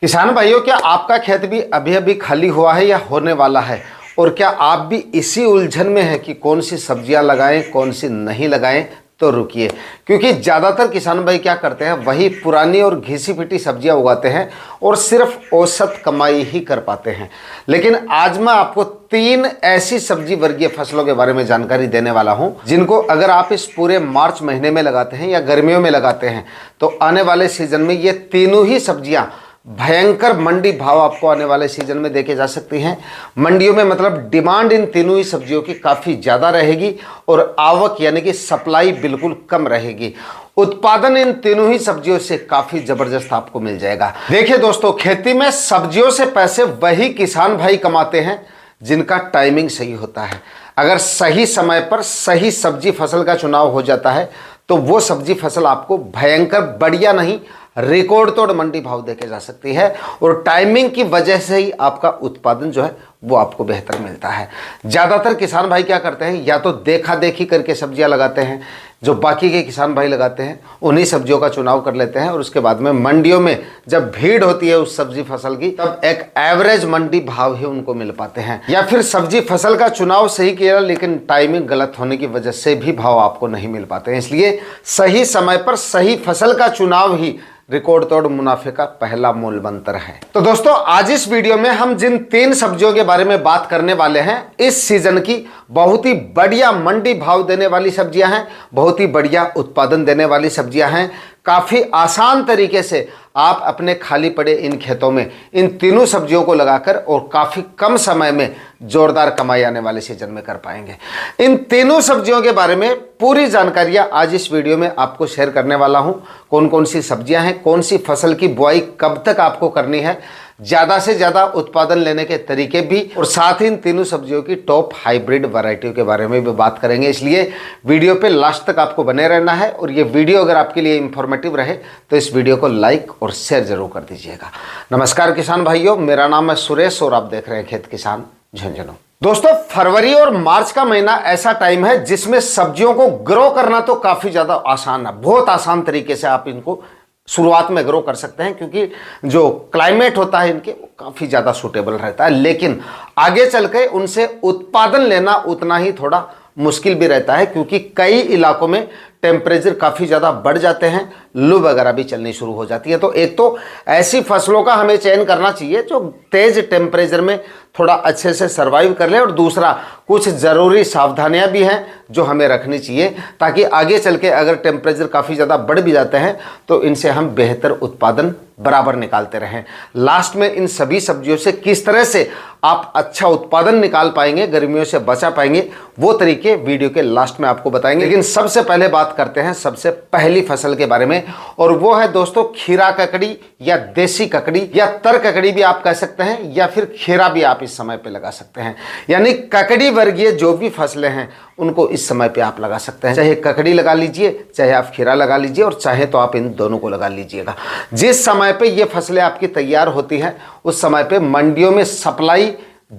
किसान भाइयों, क्या आपका खेत भी अभी अभी खाली हुआ है या होने वाला है? और क्या आप भी इसी उलझन में हैं कि कौन सी सब्जियां लगाएं कौन सी नहीं लगाएं? तो रुकिए, क्योंकि ज़्यादातर किसान भाई क्या करते हैं, वही पुरानी और घिसी पिटी सब्जियां उगाते हैं और सिर्फ औसत कमाई ही कर पाते हैं। लेकिन आज मैं आपको 3 ऐसी सब्जी वर्गीय फसलों के बारे में जानकारी देने वाला हूं, जिनको अगर आप इस पूरे मार्च महीने में लगाते हैं या गर्मियों में लगाते हैं तो आने वाले सीजन में ये तीनों ही सब्जियां भयंकर मंडी भाव आपको आने वाले सीजन में देके जा सकती हैं। मंडियों में मतलब डिमांड इन तीनों ही सब्जियों की काफ़ी ज़्यादा रहेगी और आवक यानी कि सप्लाई बिल्कुल कम रहेगी। उत्पादन इन तीनों ही सब्जियों से काफ़ी ज़बरदस्त आपको मिल जाएगा। देखिए दोस्तों, खेती में सब्जियों से पैसे वही किसान भाई कमाते हैं जिनका टाइमिंग सही होता है। अगर सही समय पर सही सब्जी फसल का चुनाव हो जाता है तो वो सब्जी फसल आपको भयंकर बढ़िया नहीं, रिकॉर्ड तोड़ मंडी भाव देके जा सकती है और टाइमिंग की वजह से ही आपका उत्पादन जो है वो आपको बेहतर मिलता है। ज़्यादातर किसान भाई क्या करते हैं, या तो देखा देखी करके सब्जियां लगाते हैं, जो बाकी के किसान भाई लगाते हैं उन्हीं सब्जियों का चुनाव कर लेते हैं और उसके बाद में मंडियों में जब भीड़ होती है उस सब्जी फसल की तब एक एवरेज मंडी भाव ही उनको मिल पाते हैं। या फिर सब्जी फसल का चुनाव सही किया लेकिन टाइमिंग गलत होने की वजह से भी भाव आपको नहीं मिल पाते हैं। इसलिए सही समय पर सही फसल का चुनाव ही रिकॉर्ड तोड़ मुनाफे का पहला मूल मंत्र है। तो दोस्तों, आज इस वीडियो में हम जिन 3 सब्जियों के बारे में बात करने वाले हैं, इस सीजन की बहुत ही बढ़िया मंडी भाव देने वाली सब्जियां हैं, बहुत ही बढ़िया उत्पादन देने वाली सब्जियां हैं। काफ़ी आसान तरीके से आप अपने खाली पड़े इन खेतों में इन तीनों सब्जियों को लगाकर और काफ़ी कम समय में जोरदार कमाई आने वाले सीजन में कर पाएंगे। इन तीनों सब्जियों के बारे में पूरी जानकारियां आज इस वीडियो में आपको शेयर करने वाला हूं। कौन कौन सी सब्जियां हैं, कौन सी फसल की बुआई कब तक आपको करनी है, ज़्यादा से ज़्यादा उत्पादन लेने के तरीके भी, और साथ ही इन तीनों सब्जियों की टॉप हाइब्रिड वैरायटियों के बारे में भी बात करेंगे। इसलिए वीडियो पे लास्ट तक आपको बने रहना है और ये वीडियो अगर आपके लिए इंफॉर्मेटिव रहे तो इस वीडियो को लाइक और शेयर जरूर कर दीजिएगा। नमस्कार किसान भाइयों, मेरा नाम है सुरेश और आप देख रहे हैं खेत किसान झुंझुनू। दोस्तों, फरवरी और मार्च का महीना ऐसा टाइम है जिसमें सब्जियों को ग्रो करना तो काफ़ी ज़्यादा आसान है। बहुत आसान तरीके से आप इनको शुरुआत में ग्रो कर सकते हैं क्योंकि जो क्लाइमेट होता है इनके वो काफ़ी ज़्यादा सूटेबल रहता है। लेकिन आगे चल के उनसे उत्पादन लेना उतना ही थोड़ा मुश्किल भी रहता है क्योंकि कई इलाकों में टेम्परेचर काफ़ी ज़्यादा बढ़ जाते हैं, लू वगैरह भी चलनी शुरू हो जाती है। तो एक तो ऐसी फसलों का हमें चयन करना चाहिए जो तेज़ टेम्परेचर में थोड़ा अच्छे से सर्वाइव कर ले, और दूसरा कुछ ज़रूरी सावधानियां भी हैं जो हमें रखनी चाहिए ताकि आगे चल के अगर टेम्परेचर काफ़ी ज़्यादा बढ़ भी जाते हैं तो इनसे हम बेहतर उत्पादन बराबर निकालते रहें। लास्ट में इन सभी सब्जियों से किस तरह से आप अच्छा उत्पादन निकाल पाएंगे, गर्मियों से बचा पाएंगे, वो तरीके वीडियो के लास्ट में आपको बताएंगे। लेकिन सबसे पहले बात करते हैं सबसे पहली फसल के बारे में, और वो है दोस्तों खीरा ककड़ी या देसी ककड़ी या तर ककड़ी भी आप कह सकते हैं, या फिर खीरा भी आप इस समय पे लगा सकते हैं। यानी ककड़ी वर्गीय जो भी फसलें हैं उनको इस समय पे आप लगा सकते हैं। चाहे ककड़ी लगा लीजिए, चाहे आप खीरा लगा लीजिए, और चाहे तो आप इन दोनों को लगा लीजिएगा। जिस समय पे ये फसलें आपकी तैयार होती हैं उस समय पे मंडियों में सप्लाई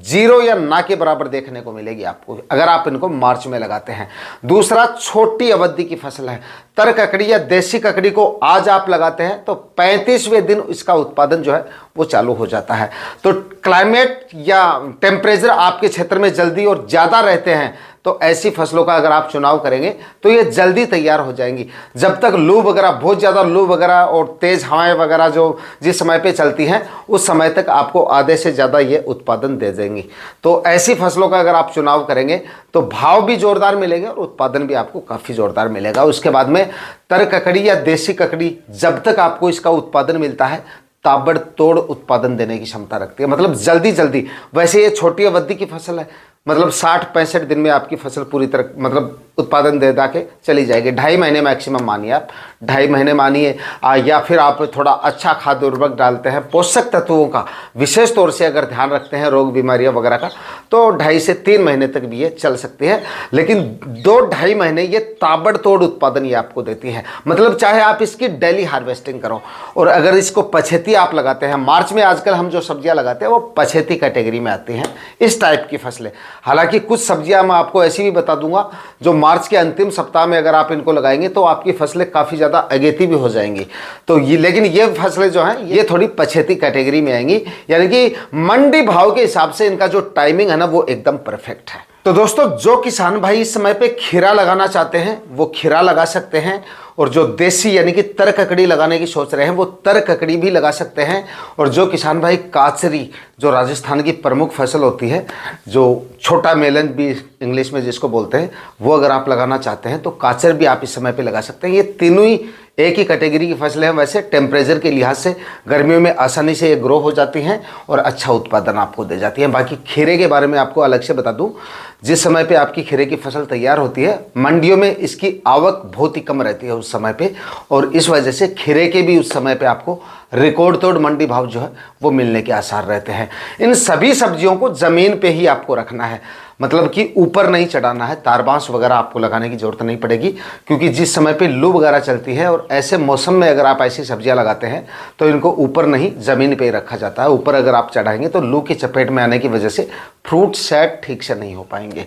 0 या ना के बराबर देखने को मिलेगी आपको अगर आप इनको मार्च में लगाते हैं। दूसरा, छोटी अवधि की फसल है। तर ककड़ी या देसी ककड़ी को आज आप लगाते हैं तो 35वें दिन इसका उत्पादन जो है वो चालू हो जाता है। तो क्लाइमेट या टेम्परेचर आपके क्षेत्र में जल्दी और ज़्यादा रहते हैं तो ऐसी फसलों का अगर आप चुनाव करेंगे तो ये जल्दी तैयार हो जाएंगी। जब तक लू वगैरह, बहुत ज़्यादा लू वगैरह और तेज़ हवाएं वगैरह जो जिस समय पे चलती हैं उस समय तक आपको आधे से ज़्यादा ये उत्पादन दे देंगी। तो ऐसी फसलों का अगर आप चुनाव करेंगे तो भाव भी ज़ोरदार मिलेंगे और उत्पादन भी आपको काफ़ी ज़ोरदार मिलेगा। उसके बाद में तर ककड़ी या देसी ककड़ी जब तक आपको इसका उत्पादन मिलता है ताबड़तोड़ उत्पादन देने की क्षमता रखती है, मतलब जल्दी जल्दी। वैसे ये छोटी अवधि की फसल है, मतलब 60-65 दिन में आपकी फसल पूरी तरह मतलब उत्पादन दे दा के चली जाएगी। 2.5 महीने मैक्सिमम मानिए आप, 2.5 महीने मानिए। या फिर आप थोड़ा अच्छा खाद्य उर्वरक डालते हैं, पोषक तत्वों का विशेष तौर से अगर ध्यान रखते हैं, रोग बीमारियां वगैरह का, तो 2.5 से 3 महीने तक भी ये चल सकती है। लेकिन 2-2.5 महीने ये ताबड़तोड़ उत्पादन ये आपको देती है। मतलब चाहे आप इसकी डेली हार्वेस्टिंग करो, और अगर इसको पछेती आप लगाते हैं, मार्च में आजकल हम जो सब्जियां लगाते हैं वो पछेती कैटेगरी में आती हैं, इस टाइप की फसलें। हालांकि कुछ सब्जियां मैं आपको ऐसी भी बता दूंगा जो मार्च के अंतिम सप्ताह में अगर आप इनको लगाएंगे तो आपकी फसलें काफ़ी ज़्यादा अगेती भी हो जाएंगी। तो ये, लेकिन ये फसलें जो हैं ये थोड़ी पछेती कैटेगरी में आएंगी, यानी कि मंडी भाव के हिसाब से इनका जो टाइमिंग है ना वो एकदम परफेक्ट है। तो दोस्तों, जो किसान भाई इस समय पे खीरा लगाना चाहते हैं वो खीरा लगा सकते हैं, और जो देसी यानी कि तर ककड़ी लगाने की सोच रहे हैं वो तर ककड़ी भी लगा सकते हैं। और जो किसान भाई काचरी, जो राजस्थान की प्रमुख फसल होती है, जो छोटा मेलन भी इंग्लिश में जिसको बोलते हैं, वो अगर आप लगाना चाहते हैं तो काचर भी आप इस समय पे लगा सकते हैं। ये तीनों ही एक ही कैटेगरी की फसलें हैं। वैसे टेम्परेचर के लिहाज से गर्मियों में आसानी से ये ग्रो हो जाती हैं और अच्छा उत्पादन आपको दे जाती हैं। बाकी खीरे के बारे में आपको अलग से बता दूं, जिस समय पे आपकी खीरे की फसल तैयार होती है मंडियों में इसकी आवक बहुत ही कम रहती है उस समय पे, और इस वजह से खीरे के भी उस समय पे आपको रिकॉर्ड तोड़ मंडी भाव जो है वो मिलने के आसार रहते हैं। इन सभी सब्जियों को ज़मीन पे ही आपको रखना है, मतलब कि ऊपर नहीं चढ़ाना है। तारबांस वगैरह आपको लगाने की ज़रूरत नहीं पड़ेगी, क्योंकि जिस समय पे लू वगैरह चलती है और ऐसे मौसम में अगर आप ऐसी सब्जियां लगाते हैं तो इनको ऊपर नहीं ज़मीन पे ही रखा जाता है। ऊपर अगर आप चढ़ाएंगे तो लू की चपेट में आने की वजह से फ्रूट सेट ठीक से नहीं हो पाएंगे।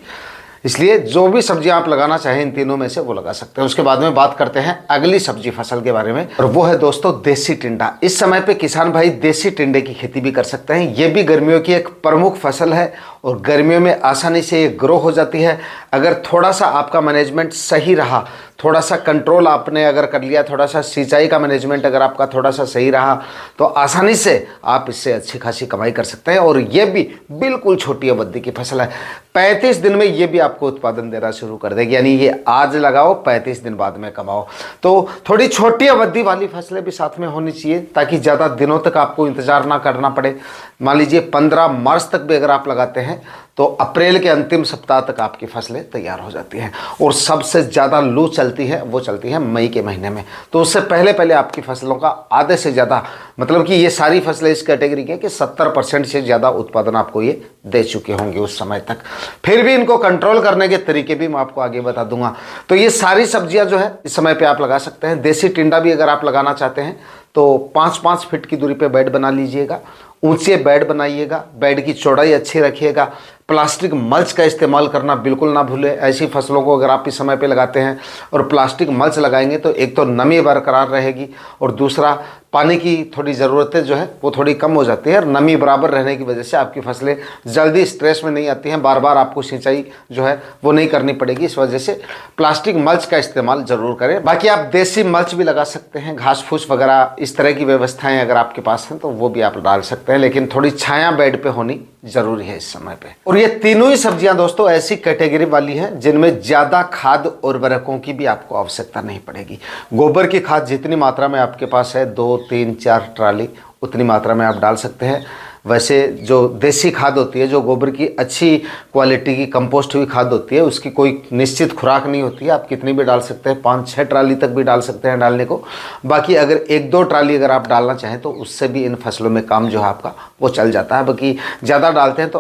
इसलिए जो भी सब्जियां आप लगाना चाहें इन तीनों में से वो लगा सकते हैं। उसके बाद में बात करते हैं अगली सब्जी फसल के बारे में, और वो है दोस्तों देसी टिंडा। इस समय पे किसान भाई देसी टिंडे की खेती भी कर सकते हैं। ये भी गर्मियों की एक प्रमुख फसल है और गर्मियों में आसानी से ये ग्रो हो जाती है। अगर थोड़ा सा आपका मैनेजमेंट सही रहा, थोड़ा सा कंट्रोल आपने अगर कर लिया, थोड़ा सा सिंचाई का मैनेजमेंट अगर आपका थोड़ा सा सही रहा, तो आसानी से आप इससे अच्छी खासी कमाई कर सकते हैं। और ये भी बिल्कुल छोटी अवधि की फसल है। 35 दिन में ये भी आपको उत्पादन देना शुरू कर देगी, यानी ये आज लगाओ 35 दिन बाद में कमाओ। तो थोड़ी छोटी अवधि वाली फसलें भी साथ में होनी चाहिए, ताकि ज़्यादा दिनों तक आपको इंतज़ार ना करना पड़े। मान लीजिए 15 मार्च तक भी अगर आप लगाते हैं तो अप्रैल के अंतिम सप्ताह तक आपकी फसलें तैयार हो जाती हैं। और सबसे ज़्यादा लू चलती है वो चलती है मई के महीने में। तो उससे पहले पहले आपकी फसलों का आधे से ज़्यादा, मतलब कि ये सारी फसलें इस कैटेगरी की हैं कि 70% से ज़्यादा उत्पादन आपको ये दे चुके होंगे उस समय तक। फिर भी इनको कंट्रोल करने के तरीके भी मैं आपको आगे बता दूंगा। तो ये सारी सब्जियां जो है इस समय पे आप लगा सकते हैं। देसी टिंडा भी अगर आप लगाना चाहते हैं तो 5-5 फीट की दूरी पे बेड बना लीजिएगा, ऊंचे बेड बनाइएगा, बेड की चौड़ाई अच्छी रखिएगा। प्लास्टिक मल्च का इस्तेमाल करना बिल्कुल ना भूलें। ऐसी फसलों को अगर आप इस समय पे लगाते हैं और प्लास्टिक मल्च लगाएंगे तो एक तो नमी बरकरार रहेगी, और दूसरा पानी की थोड़ी ज़रूरतें जो है वो थोड़ी कम हो जाती है। और नमी बराबर रहने की वजह से आपकी फसलें जल्दी स्ट्रेस में नहीं आती हैं, बार बार आपको सिंचाई जो है वो नहीं करनी पड़ेगी। इस वजह से प्लास्टिक मल्च का इस्तेमाल ज़रूर करें। बाकी आप देसी मल्च भी लगा सकते हैं, घास फूस वगैरह इस तरह की व्यवस्थाएँ अगर आपके पास हैं तो वो भी आप डाल सकते हैं, लेकिन थोड़ी छाया बेड पर होनी ज़रूरी है इस समय पे। और ये तीनों ही सब्जियां दोस्तों ऐसी कैटेगरी वाली हैं जिनमें ज़्यादा खाद और उर्वरकों की भी आपको आवश्यकता नहीं पड़ेगी। गोबर की खाद जितनी मात्रा में आपके पास है 2, 3, 4 ट्राली उतनी मात्रा में आप डाल सकते हैं। वैसे जो देसी खाद होती है, जो गोबर की अच्छी क्वालिटी की कंपोस्ट हुई खाद होती है, उसकी कोई निश्चित खुराक नहीं होती है। आप कितनी भी डाल सकते हैं, 5-6 ट्राली तक भी डाल सकते हैं डालने को। बाकी अगर 1-2 ट्राली अगर आप डालना चाहें तो उससे भी इन फसलों में काम जो है आपका वो चल जाता है। बाकी ज़्यादा डालते हैं तो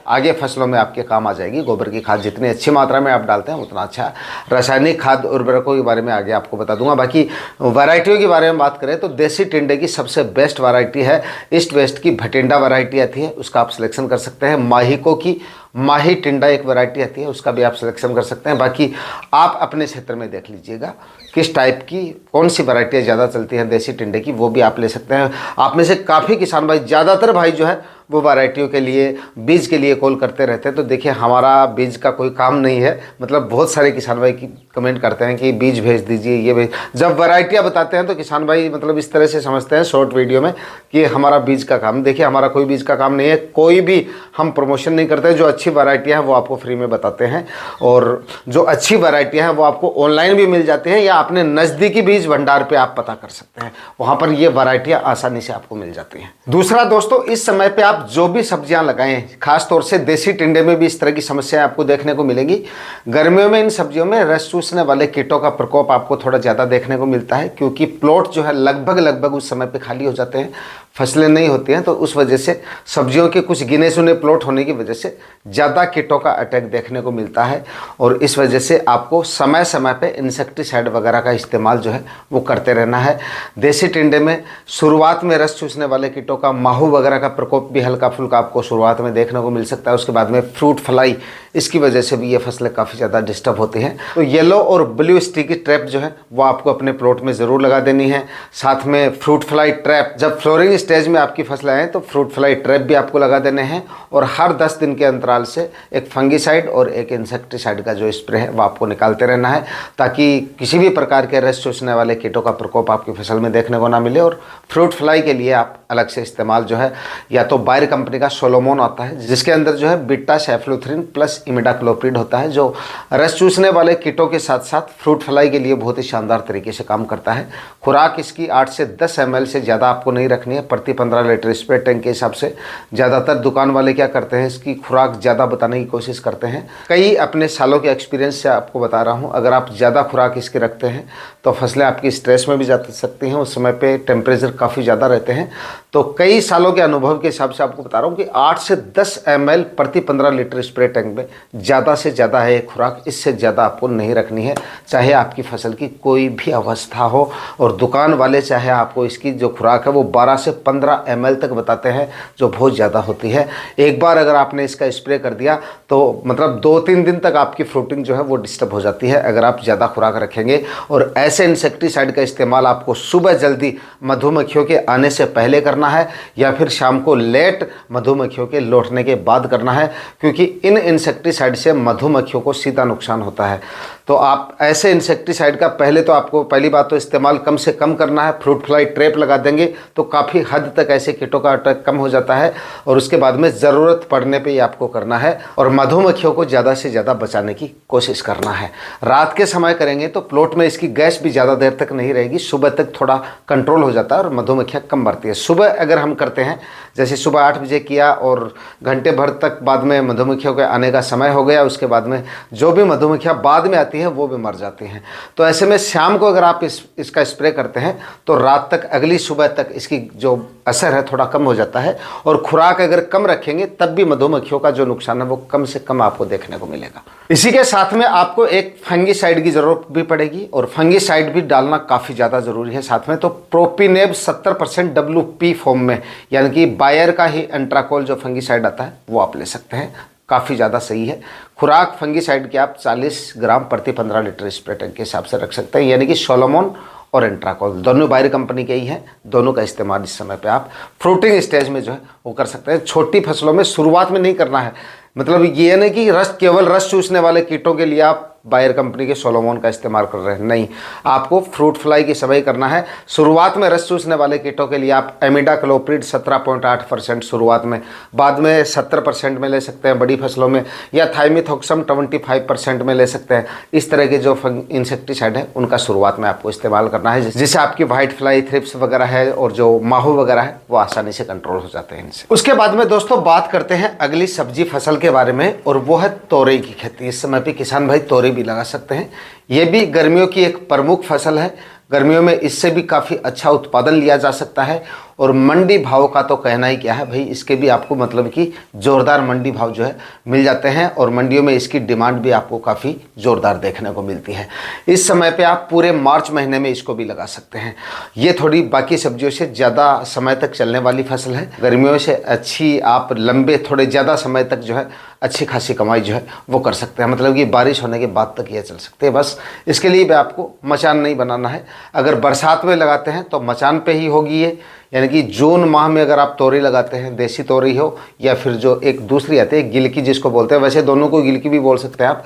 आगे फसलों में आपके काम आ जाएगी। गोबर की खाद जितनी अच्छी मात्रा में आप डालते हैं उतना अच्छा। रासायनिक खाद उर्वरकों के बारे में आगे आपको बता दूंगा। बाकी वैरायटियों के बारे में बात करें तो देसी टिंडे की सबसे बेस्ट वैरायटी है ईस्ट वेस्ट की टिंडा वैरायटी आती है, उसका आप सिलेक्शन कर सकते हैं। माहिको की माही टिंडा एक वैरायटी आती है, उसका भी आप सिलेक्शन कर सकते हैं। बाकी आप अपने क्षेत्र में देख लीजिएगा किस टाइप की कौन सी वैरायटियाँ ज़्यादा चलती हैं देसी टिंडे की, वो भी आप ले सकते हैं। आप में से काफ़ी किसान भाई, ज़्यादातर भाई जो है वो वैरायटियों के लिए, बीज के लिए कॉल करते रहते हैं। तो देखिए हमारा बीज का कोई काम नहीं है, मतलब बहुत सारे किसान भाई की कमेंट करते हैं कि बीज भेज दीजिए, ये भेज। जब वैरायटियाँ बताते हैं तो किसान भाई मतलब इस तरह से समझते हैं शॉर्ट वीडियो में कि हमारा बीज का काम। देखिए हमारा कोई बीज का काम नहीं है, कोई भी हम प्रमोशन नहीं करते। जो अच्छी वैरायटियाँ हैं वो आपको फ्री में बताते हैं, और जो अच्छी वैरायटियाँ हैं वो आपको ऑनलाइन भी मिल जाती हैं, या अपने नज़दीकी बीज भंडार पर आप पता कर सकते हैं, वहाँ पर ये वैरायटियाँ आसानी से आपको मिल जाती हैं। दूसरा दोस्तों, इस समय पर आप जो भी सब्जियां लगाएं, खास तौर से देसी टिंडे में भी इस तरह की समस्याएं आपको देखने को मिलेंगी। गर्मियों में इन सब्जियों में रस चूसने वाले कीटों का प्रकोप आपको थोड़ा ज़्यादा देखने को मिलता है, क्योंकि प्लॉट जो है लगभग उस समय पे खाली हो जाते हैं, फसलें नहीं होती हैं। तो उस वजह से सब्जियों के कुछ गिने चुने प्लॉट होने की वजह से ज़्यादा कीटों का अटैक देखने को मिलता है, और इस वजह से आपको समय समय पे इंसेक्टिसाइड वगैरह का इस्तेमाल जो है वो करते रहना है। देसी टिंडे में शुरुआत में रस चूसने वाले कीटों का, माहू वगैरह का प्रकोप भी हल्का फुल्का आपको शुरुआत में देखने को मिल सकता है। उसके बाद में फ्रूट फ्लाई इसकी वजह से भी ये फसलें काफ़ी ज़्यादा डिस्टर्ब होती हैं। तो येलो और ब्लू स्टिकी ट्रैप जो है वो आपको अपने प्लॉट में ज़रूर लगा देनी है। साथ में फ्रूट फ्लाई ट्रैप, जब फ्लोरिंग स्टेज में आपकी फसलें आएँ तो फ्रूट फ्लाई ट्रैप भी आपको लगा देने हैं। और हर 10 दिन के अंतराल से एक फंगीसाइड और एक इंसेक्टिसाइड का जो स्प्रे है वो आपको निकालते रहना है, ताकि किसी भी प्रकार के रस चूसने वाले कीटों का प्रकोप आपकी फसल में देखने को ना मिले। और फ्रूट फ्लाई के लिए आप अलग से इस्तेमाल जो है या तो बायर कंपनी का सोलोमोन आता है, जिसके अंदर जो है बीटा सेफ्लोथ्रिन प्लस इमिडाक्लोप्रिड होता है, जो रस चूसने वाले कीटों के साथ साथ फ्रूट फ्लाई के लिए बहुत ही शानदार तरीके से काम करता है। खुराक इसकी 8 से 10 ml से ज़्यादा आपको नहीं रखनी है प्रति 15 लीटर स्प्रे टैंक के हिसाब से। ज़्यादातर दुकान वाले क्या करते हैं, इसकी खुराक ज़्यादा बताने की कोशिश करते हैं। कई अपने सालों के एक्सपीरियंस से आपको बता रहा हूँ, अगर आप ज़्यादा खुराक इसकी रखते हैं तो फसलें आपकी स्ट्रेस में भी जा सकती हैं। उस समय पे टेम्परेचर काफ़ी ज़्यादा रहते हैं। तो कई सालों के अनुभव के हिसाब से आपको बता रहा हूँ कि 8 से 10 ml प्रति 15 लीटर स्प्रे टैंक में ज़्यादा से ज़्यादा है खुराक। इससे ज़्यादा आपको नहीं रखनी है, चाहे आपकी फसल की कोई भी अवस्था हो। और दुकान वाले चाहे आपको इसकी जो खुराक है वो 12 से 15 ml तक बताते हैं, जो बहुत ज़्यादा होती है। एक बार अगर आपने इसका स्प्रे कर दिया तो मतलब 2-3 दिन तक आपकी फ्रूटिंग जो है वो डिस्टर्ब हो जाती है अगर आप ज़्यादा खुराक रखेंगे। और ऐसे इंसेक्टिसाइड का इस्तेमाल आपको सुबह जल्दी मधुमक्खियों के आने से पहले करना है या फिर शाम को लेट मधुमक्खियों के लौटने के बाद करना है, क्योंकि इन इंसेक्टिसाइड से मधुमक्खियों को सीधा नुकसान होता है। तो आप ऐसे इंसेक्टिसाइड का पहले तो आपको पहली बात तो इस्तेमाल कम से कम करना है। फ्रूट फ्लाई ट्रैप लगा देंगे तो काफ़ी हद तक ऐसे कीटों का अटैक कम हो जाता है। और उसके बाद में ज़रूरत पड़ने पे ही आपको करना है और मधुमक्खियों को ज़्यादा से ज़्यादा बचाने की कोशिश करना है। रात के समय करेंगे तो प्लॉट में इसकी गैस भी ज़्यादा देर तक नहीं रहेगी, सुबह तक थोड़ा कंट्रोल हो जाता है और मधुमक्खियाँ कम बढ़ती है। सुबह अगर हम करते हैं, जैसे सुबह 8 बजे किया और घंटे भर तक बाद में मधुमक्खियों के आने का समय हो गया, उसके बाद में जो भी मधुमक्खियाँ बाद में आती हैं वो भी मर जाती हैं। तो ऐसे में शाम को अगर आप इसका स्प्रे करते हैं तो रात तक, अगली सुबह तक इसकी जो असर है थोड़ा कम हो जाता है। और खुराक अगर कम रखेंगे तब भी मधुमक्खियों का जो नुकसान है वो कम से कम आपको देखने को मिलेगा। इसी के साथ में आपको एक फंगीसाइड की ज़रूरत भी पड़ेगी और फंगीसाइड भी डालना काफ़ी ज़्यादा ज़रूरी है साथ में। तो प्रोपिनेब 70% WP फॉर्म में, यानी कि बायर का ही एंट्राकोल जो फंगीसाइड आता है वो आप ले सकते हैं, काफ़ी ज़्यादा सही है। खुराक फंगीसाइड की आप 40 ग्राम प्रति 15 लीटर स्प्रे टैंक के हिसाब से रख सकते हैं, यानी कि सोलोमोन और एंट्राकोल दोनों बायर कंपनी के ही हैं। दोनों का इस्तेमाल इस समय पे आप फ्रूटिंग स्टेज में जो है वो कर सकते हैं। छोटी फसलों में शुरुआत में नहीं करना है, मतलब ये नहीं कि केवल रस चूसने वाले कीटों के लिए आप बायर कंपनी के सोलोमोन का इस्तेमाल कर रहे हैं, नहीं, आपको फ्रूट फ्लाई की समय करना है। शुरुआत में रस चूसने वाले कीटों के लिए आप इमिडाक्लोप्रिड 17.8% शुरुआत में, बाद में 70% में ले सकते हैं बड़ी फसलों में, या थाइमिथॉक्सम 25% में ले सकते हैं। इस तरह के जो इंसेक्टिसाइड है उनका शुरुआत में आपको इस्तेमाल करना है, जिससे आपकी वाइट फ्लाई, थ्रिप्स वगैरह है और जो माहू वगैरह है वो आसानी से कंट्रोल हो जाते हैं इनसे। उसके बाद में दोस्तों बात करते हैं अगली सब्जी फसल के बारे में, और वो है तोरई की खेती। इस समय पे किसान भाई तोरई भी लगा सकते हैं। ये भी गर्मियों की एक प्रमुख फसल है। गर्मियों में इससे भी काफ़ी अच्छा उत्पादन लिया जा सकता है। और मंडी भाव का तो कहना ही क्या है भाई, इसके भी आपको मतलब कि ज़ोरदार मंडी भाव जो है मिल जाते हैं और मंडियों में इसकी डिमांड भी आपको काफ़ी ज़ोरदार देखने को मिलती है। इस समय पे आप पूरे मार्च महीने में इसको भी लगा सकते हैं। ये थोड़ी बाकी सब्जियों से ज़्यादा समय तक चलने वाली फसल है। गर्मियों से अच्छी आप लंबे थोड़े ज़्यादा समय तक जो है अच्छी खासी कमाई जो है वो कर सकते हैं, मतलब कि बारिश होने के बाद तक ये चल सकते हैं। बस इसके लिए भी आपको मचान नहीं बनाना है। अगर बरसात में लगाते हैं तो मचान पे ही होगी ये, यानी कि जून माह में अगर आप तोरई लगाते हैं, देसी तोरई हो या फिर जो एक दूसरी आती है गिलकी जिसको बोलते हैं, वैसे दोनों को गिलकी भी बोल सकते हैं आप।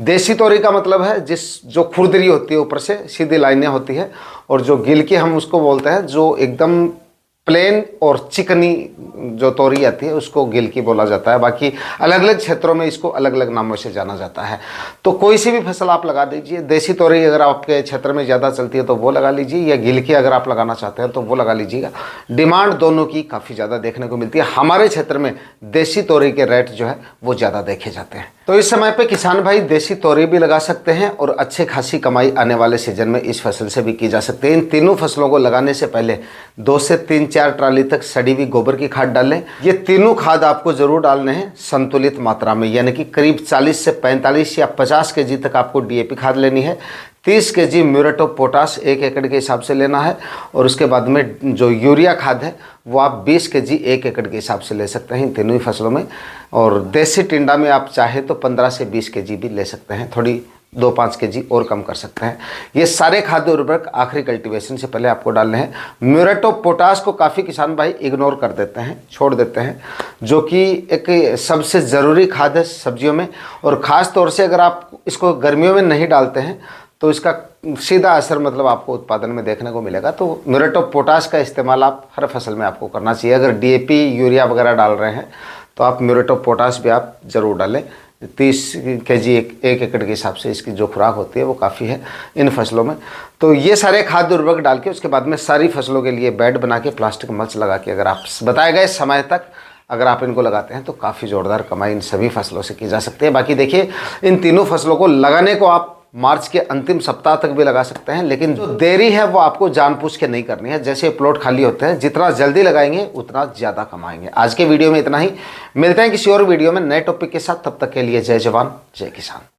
देसी तोरई का मतलब है जो खुरदरी होती है, ऊपर से सीधी लाइनें होती है, और जो गिलकी हम उसको बोलते हैं जो एकदम प्लेन और चिकनी जो तोरई आती है उसको गिलकी बोला जाता है। बाकी अलग अलग क्षेत्रों में इसको अलग अलग नामों से जाना जाता है। तो कोई सी भी फसल आप लगा दीजिए। देसी तोरई अगर आपके क्षेत्र में ज़्यादा चलती है तो वो लगा लीजिए, या गिलकी अगर आप लगाना चाहते हैं तो वो लगा लीजिएगा। डिमांड दोनों की काफ़ी ज़्यादा देखने को मिलती है। हमारे क्षेत्र में देसी तोरई के रेट जो है वो ज़्यादा देखे जाते हैं। तो इस समय पे किसान भाई देसी तोरई भी लगा सकते हैं और अच्छे खासी कमाई आने वाले सीजन में इस फसल से भी की जा सकती है। इन तीनों फसलों को लगाने से पहले 2 से 3-4 ट्राली तक सड़ी हुई गोबर की खाद डालें। ये तीनों खाद आपको जरूर डालने हैं संतुलित मात्रा में, यानी कि करीब 40 से 45 या 50 kg तक आपको DAP खाद लेनी है। 30 kg म्यूरेट ऑफ पोटाश 1 एकड़ के हिसाब से लेना है। और उसके बाद में जो यूरिया खाद है वो आप 20 kg 1 एकड़ के हिसाब से ले सकते हैं इन तीनों ही फसलों में। और देसी टिंडा में आप चाहे तो 15 से 20 kg भी ले सकते हैं, थोड़ी 2-5 kg और कम कर सकते हैं। ये सारे खाद्य उर्वरक आखिरी कल्टीवेशन से पहले आपको डालने हैं। म्यूरेट ऑफ पोटाश को काफ़ी किसान भाई इग्नोर कर देते हैं, छोड़ देते हैं, जो कि एक सबसे ज़रूरी खाद है सब्जियों में। और ख़ास तौर से अगर आप इसको गर्मियों में नहीं डालते हैं तो इसका सीधा असर मतलब आपको उत्पादन में देखने को मिलेगा। तो म्यूरेट ऑफ पोटाश का इस्तेमाल आप हर फसल में आपको करना चाहिए। अगर DAP यूरिया वगैरह डाल रहे हैं तो आप म्यूरेट ऑफ पोटाश भी आप ज़रूर डालें। 30 kg 1 एकड़ के हिसाब से इसकी जो खुराक होती है वो काफ़ी है इन फसलों में। तो ये सारे खाद्य उर्वरक डाल के उसके बाद में सारी फसलों के लिए बेड बना के प्लास्टिक मल्च लगा के अगर आप बताए गए समय तक अगर आप इनको लगाते हैं तो काफ़ी ज़ोरदार कमाई इन सभी फसलों से की जा सकती है। बाकी देखिए, इन तीनों फसलों को लगाने को आप मार्च के अंतिम सप्ताह तक भी लगा सकते हैं, लेकिन जो देरी है वो आपको जानबूझ के नहीं करनी है। जैसे प्लॉट खाली होते हैं, जितना जल्दी लगाएंगे उतना ज़्यादा कमाएंगे। आज के वीडियो में इतना ही, मिलते हैं किसी और वीडियो में नए टॉपिक के साथ। तब तक के लिए जय जवान जय किसान।